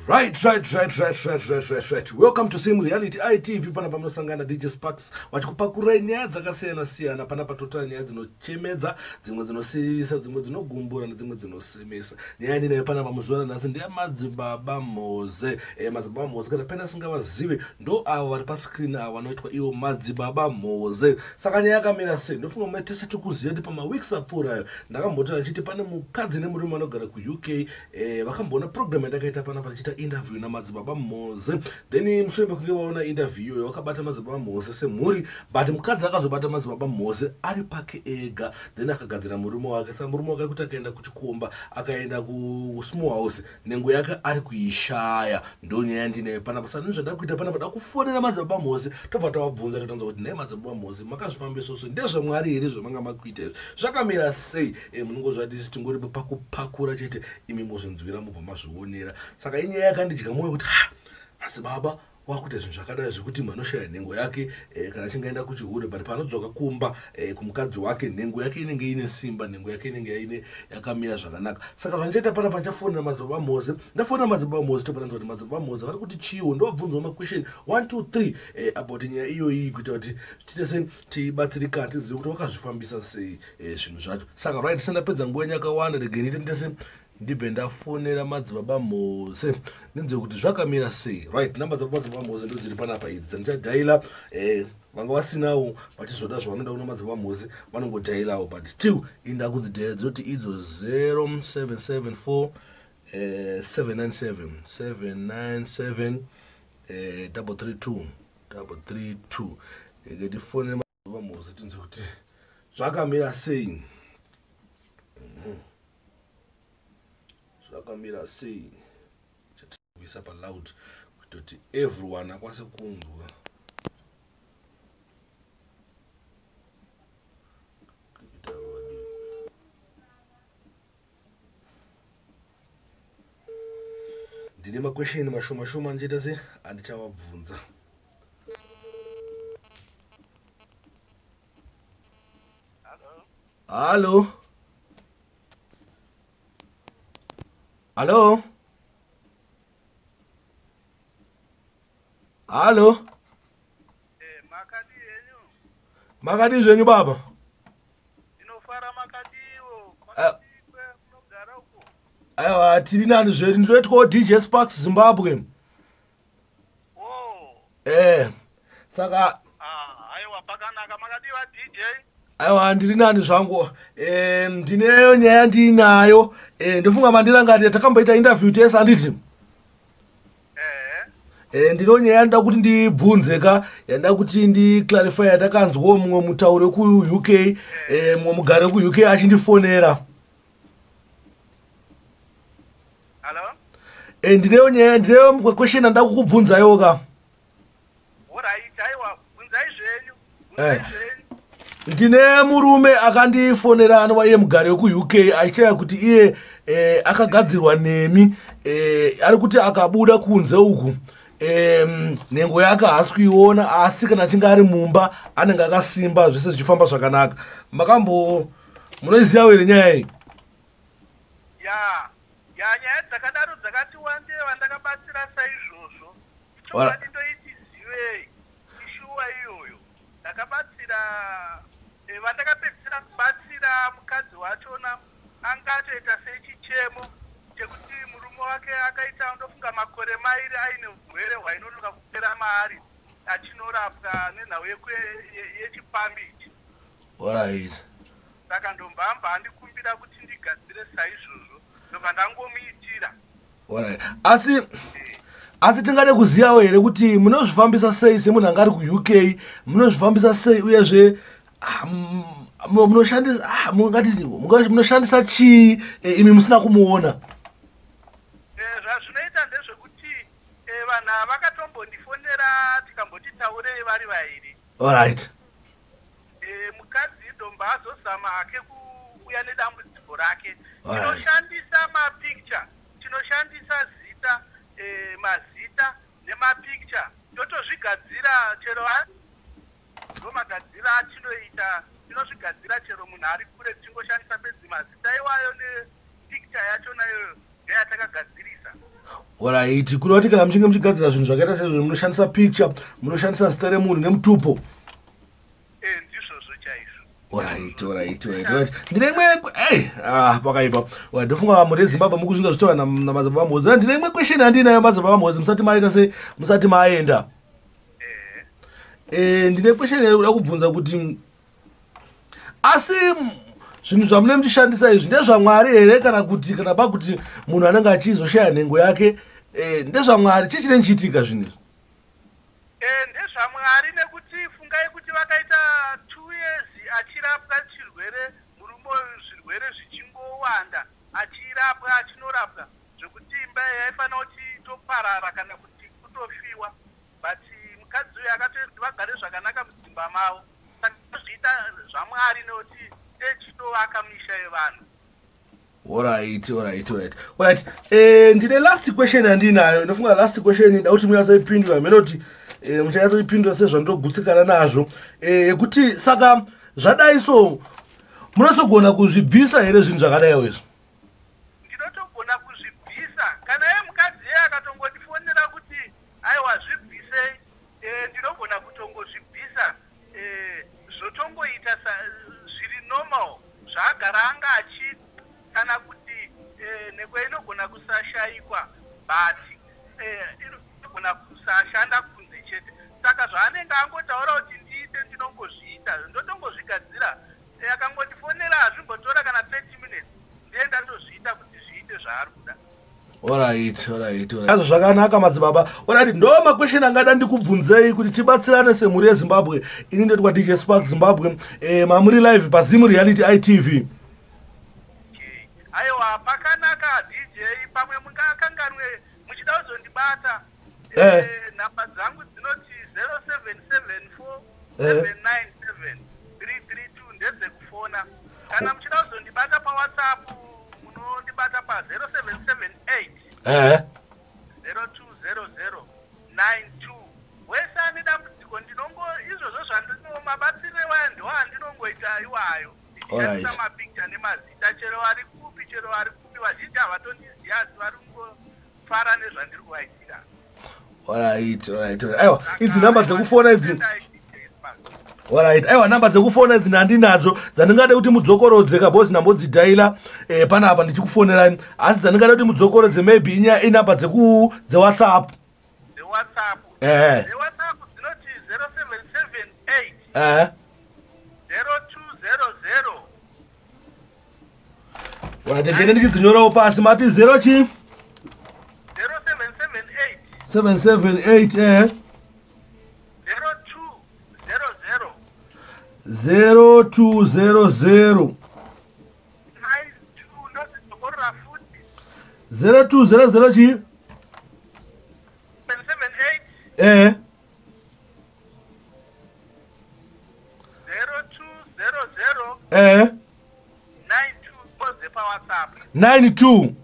Right. Welcome to Sim Reality ITV. Pana pamusangana DJ Sparks. Wachikupakura nyaya dzakasiyana-siyana. Pana patotora nyaya dzinochemedza, dzimwe dzinosirisa, dzimwe dzinogumbura nedzimwe dzinosemesa. Nyaya ndine pana pamuzuva nhasi ndiya Madzibaba Moses. Madzibaba Moses kana pena singavazive ndo avo vari pascreen avo vanoitwa iwo Madzibaba Moses. Saka nyaya yakamira sei? Ndofunga mumetese tikuziva kuti pamaweeks apfuurayo ndakambotora nchiti pane mukadzi nemurume anogara kuUK vakamboona program yandakaita pana pachita interview na Madzibaba Moses. Then mushure mekunge vaona interview yo wakabata Madzibaba Moses semhuri, but mukadzi akazobata Madzibaba Moses ari pake ega. Then akagadzira murume wake. Saka murume wake kuti akaenda kuchikomba, akaenda kusmall house, nengo yake ari kuishaya. Ndo nyaya ndine pana pasana nzvada kuita pana pada kufonera Madzibaba Moses. Tobva tavabvunza totanza kuti nei Madzibaba Moses makazvifambisa so ndezvamwari here zvamanga makuita izvi. Zvakamira sei? Munongozvadisi tingori pakupakura chete imi muzvinzwira mubva mazvionera. Saka inyaya yakandidya mwoyo kuti Madzibaba wakuita zvinhu zvakadai zvekuti manoshaya nhengo yake kana achingaenda kuchihure, but panodzoka kumba kumukadzi wake nhengo yake inenge ine simba, nhengo yake inenge yakamira zvakanaka. Saka zvandichaita pana pandichafonera Madzibaba Moses, ndafonera Madzibaba Moses topananza kuti Madzibaba Moses vari kuti Chii ndovabvunzwa maquestion 1 2 3 about nyaya iyoyi kuita kuti tiite sei tibatsirikane tizive kuti wakazvifambisa sei zvinhu zvacho. Saka right sendapedza nguva yakawanda regenite ndise ndibve ndafonera Madzibaba Moses ndinze kuti zvakamira sei. Right, namba dzaMadzibaba Moses ndo dziri panapa idzi dzandichadhaila. Vanga vasinawo vachizoda zvavanoda kuna Madzibaba Moses vanongodhailawo, but still inda kudzidhaila dzinoti idzo 0774 797 332 ngetifonera Madzibaba Moses tinze kuti zvakamira sei. Zvakamira sei chatisa pa loud kuti everyone akwase kunzwa. Ndine maquestion mashoma ndichita se andichavabvunza. Hello. Hello? Hello? Makadi yenyu. Makadi zvenyu baba? Inofara makadiwo. Kunogara uko. Aiwa, tiri nani zvedu ndinoitwa DJ Sparks Zimbabwe. Oh. Saka aiwa pakanaka makadiwa DJ. Aiwa, ndiri nani zvangu. Ndineyo nyaya ndinayo. Ndofunga mandira ngati takamboita interview tese anditi. Ndino nyaya yanda kuti ndibvunze ka, yanda kuti ndi clarify yatakanzwa mumwe mutaure ku UK, mumwe mugare ku UK achindifonera. Hello? Ndineyo nyaya, ndineyo question anda kukubvunza yoka. Alright, aiwa, bvunzai zvenyu. Bvunzai zvenyu. Ndine murume akandifonera anova iye mugare ku UK achitaya kuti iye akagadzirwa nemi, ari kuti akabuda kunze uku nhengo yake haasi kuiona, asi kana achinge ari mumba anenge akasimba zvese zvichifamba zvakanaka. Munoiziva here nyaya iyi? Nyaya dzakadaro dzakati wandewa ndakabatsira saizvozvo. Chokwadi ndoitizivei ishuwa iyoyo. Ndakabatsira vandakapedzisira kubatsira mukadzi wachona angatoita sechichemo chekuti murume wake akaita ndofunga makore mairi aine urwere hwainonoka kupera maari achinorapwa nenhau yechipambi ichi. Alright. Saka ndombamba andikumbira kuti ndigadzire saizvozvo ndobva ndangomuitira. Alright. Asi tingade kuzivawo here kuti munozvifambisa sei semunhu anga ari ku UK, munozvifambisa sei uyezve munoshandisa Chii imi musina kumuona? Zvazvinoita ndezvekuti vanhu vakatombondifonera tikamboti taurei vari vaviri. Alright. Mukadzi ndomba azozama hake kuuya nedambudziko rake. Tinoshandisa mapicture, tinoshandisa zita, mazita nemapicture. Totozvigadzira chero ndomagadzira atinoita, tinozvigadzira chero munhu ari kure tingoshandisa bedzi mazita iwayo nepicture yachona iyoyo ndeyatakagadzirisa. Alright, kunoti kana muchinge muchigadzira zvinhu zvakaita sezvo munoshandisa picture, munoshandisa zita remunhu nemutupo. Ndizvozvo chaizvo. Alright. Ndine imwe pakaipa. Ndofunga muri Zimbabwe mukuzvinza zvitova naMadzibaba Moses. Ndine imwe question handinayo Madzibaba Moses musati maita se musati maenda. Ndine question yakuda kubvunza kuti asi zvinhu zvamune muchishandisa izvi ndezvaMwari here kana kuti kana pakuti munhu anenge achizoshaya nhengo yake ndezvaMwari chichine nchiitika zvinhu? NdezvaMwari nekuti fungai kuti vakaita 2 years achirapwa zvirwere zvichingowanda, achirapwa achinorapwa zvekuti imba yaifanira kuti toparara kana kuti kutofiwa, but mukadzi uyu akatoiti vagare zvakanaka mudzimba mavo. Saka zviita zvaMwari nekuti techitovaka misha yevanhu. Alright. Ndine last question handinayo. Ndofunga last question ndauti munyatsoipindura menoti muchanyatsoipindura sezvandogutsikana nazvo yekuti saka zvadai so munotogona kuzvibvisa here zvinhu zvakadaiwo izvo? Ndinotogona kuzvibvisa kana iye mukadzi iye akatongondifonera kuti aiwa zvibvisei, ndinogona kutongozvibvisa zvotongoita zviri normal zvaagara anga achiita, kana kuti nhengo inogona kusashayikwa but inogona kusashanda kunze chete. Saka zvaanenge angotaura kuti ndiite ndinongozviita, ndotongozvigadzira. Akangotifonera hazvimbotora kana 30 minutes ndienda ndozviita kuti zviite zvaari kuda. Alright. Azvo zvakanaka Madzibaba. Alright, ndo makwesheni angada ndikubvunzei kuti tibatsirane semhuri yeZimbabwe. Ini ndetwa DJ Spark Zimbabwe. Mamuri live paZim Reality ITV. Aiwa, pakanaka DJ, pamwe mungakanganwe muchida kuzondibata. Namba dzangu dzinoti 0774797332 ndedzekufona. Kana muchida kuzondibata paWhatsApp munondibata pa 0778 020092. Wese ane dambudziko ndinongo izvozvo zvandinomabatsire waya ndoandinongoita iwayo. Ndichisa mapicture nemazita chero ari kupi vazhinji havatondiziva asi vari kungofara nezvandiri kuvaitira. Alright. Aiwa, idzi namba dzekufona idzi. Alright, aiwa namba dzekufona idzi handinadzo dzandingade kuti mudzokorodze kabhozi nambodzidhaila panapa ndichikufonerani, asi dzandingade kuti mudzokorodze maybe inamba dzeWhatsApp. WhatsApp dzinoti 0778 0200. Wategene ndichidzinyorawo pasi mati 0 chi 778 0200 0200 chi 778 0200 92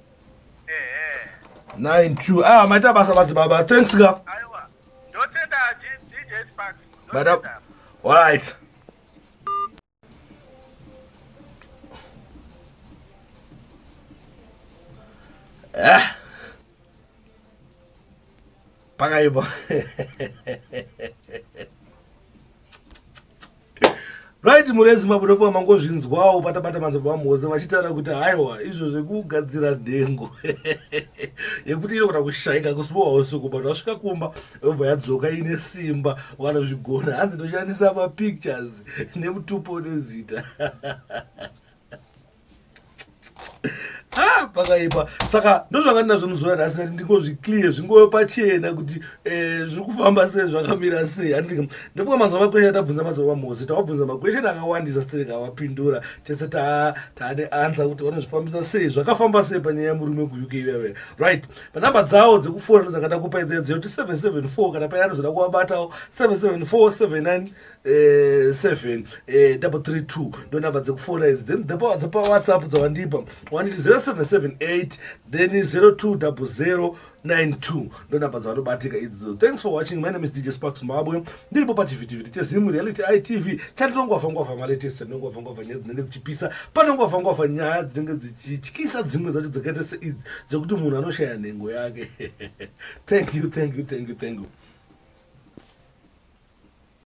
92. Maita basa Madzibaba. Thanks ga. Aiwa. Ndotenda DJ Sparks. Alright. Pakaipa. Right, muri Zimbabwe ndofa mangozvinzwawo bata Madzibaba Moses vachitaura kuti haiwa izvo zvekugadzira nhengo yekuti inogona kushayika kusibowa usiku but wasvika kumba yobva yadzoka ine simba wanozvigona hanzi ndoshandisa mapictures nemutupo nezita. Pakaipa. Saka ndozvangandinazvo muzuva nhasi nati ndingozviclear zvingove pachena kuti zviri kufamba sei zvakamira sei. Ndofunga mazuva makwesheni tabvunza Madzibaba Moses tawabvunza makwesheni akawandisa stereka awapindura tese taane anza kuti vanozvifambisa sei zvakafamba sei panyaya yemurume kuUK iwewe. Right, panhamba dzawo dzekufona ndozangada kupa idzi 0774 kana paya anozoda kuvabatawo 7747 332 ndo nhamba dzekufona idzi. Then dzepa WhatsApp dzawandipa wanditi 07 778 then 020092 ndo namba dzavanobatika idzo. Thanks for watching. My name is DJ Sparks Mabwe. Ndiripo pachivhitivhiti chezimu reality ITV chatitongwavhangwavha maletesi anongwavhangwavha nyaya dzinenge dzichipisa panongwavhangwavha nyaya dzinenge dzichityisa dzimwe dzacho dzakaita seidzi dzekuti munhu anoshaya nhengo yake. Thank you.